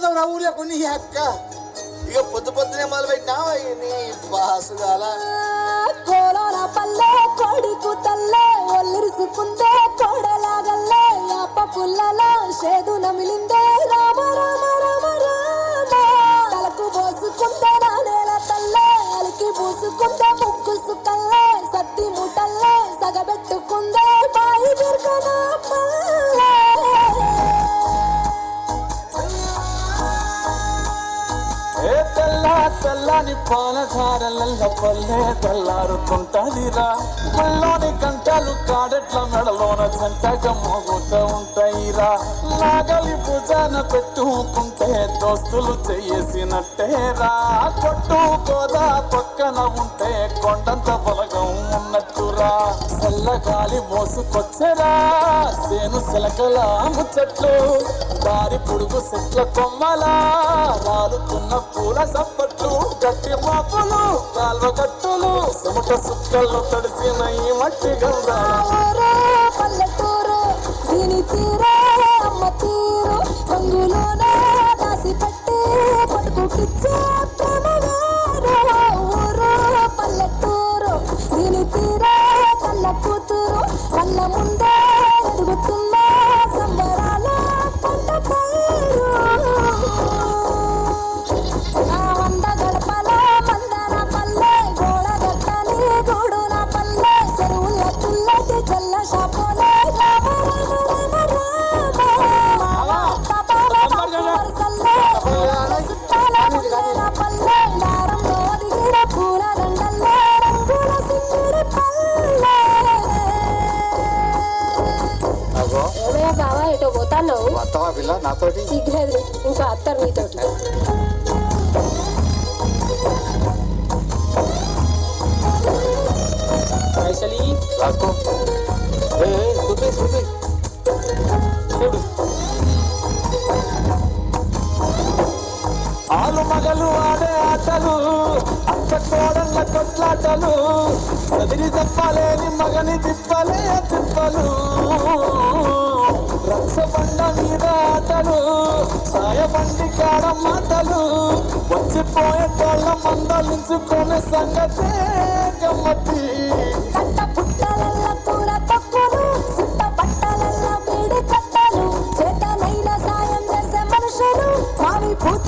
ఊళ్ళో కొన్ని అక్క ఇక పొద్దు పొద్దునే మొదలు పెట్టినావా నీ బాసు గాల కోలోన పల్లె కొడికు తల్లే ఒల్లిరుసుకుందే కోడలాగల్లే యాప పుల్లలో షేదు నమిలిందే రామ రామ రామ రామ తలకు పోసుకుందే నా నేల తల్లే అలికి పూసుకుందే ముక్కు సుక్కల్లే సత్తి ముటల్లే సగబెట్టుకుందే బాయి బిర్కనా పల్లె తెల్లని పాలధారల పల్లె తెల్లారుతుంటదిరా మళ్ళోని గంటలు కాడెట్ల మెడలోన జంటగా మోగుతూ ఉంటాయిరా నాగలి భుజాన పెట్టుకుంటే దోస్తులు చేసినట్టేరా కొట్టు గోదా పక్కన ఉంటే కొండంత బలగం ఉన్నట్టురా చల్లగాలి మోసుకొచ్చెరా సేను సిలకల ముచ్చట్లు దారి పొడుగు చెట్ల కొమ్మలా రాలుతున్న పూల సప్పట్లు గట్టి మాపులు కాల్వ గట్టులు చెమట సుక్కల్లో తడిసిన ఈ మట్టి గంధాలు పల్లెటూరు దీని తీరే అమ్మ తీరు రంగులోనే దాసి పెట్టి పట్టుకుకిచ్చే ప్రేమ వేరు ఊరు పల్లెటూరు దీని తీరే కళ్ళ కూతురు కళ్ళ ముందే ఎదుగుతున్న సంబరాల పంట పైరు ఆ వంద గడపల మందన పల్లె గోడ గట్టని గూడున పల్లె చెరువుల తుల్లటి చల్ల షాపోలే రామ రామ రామ రామ పల్లె దారంలో దిగిన పూల దండల్లే రంగుల సింగిరి పల్లె ఏమయ్యా బావా ఎటో పోతాన్నావు వస్తావా పిల్ల నాతోటి సిగ్గులేదు ఇంకా అత్తరు నీతోటి పైసలి రాసుకో చూపి చూపి చూడు ఆలు మగలు ఆడే ఆటలు అక్క కోడళ్ళ కొట్లాటలు చదిరి చెప్పలేని మగని తిప్పలే తిప్పలు రక్షబండ మీద ఆటలు సాయబండి కాడ మాటలు వచ్చిపోయే తోళ్ళ మందలించుకునే సంగతే గమ్మతి కట్ట పుట్టలల్ల కూర తక్కువలు సుట్ట పట్టలల్ల వేడి కట్టలు చేతనైన సాయం చేసే మనుషులు మావి పూత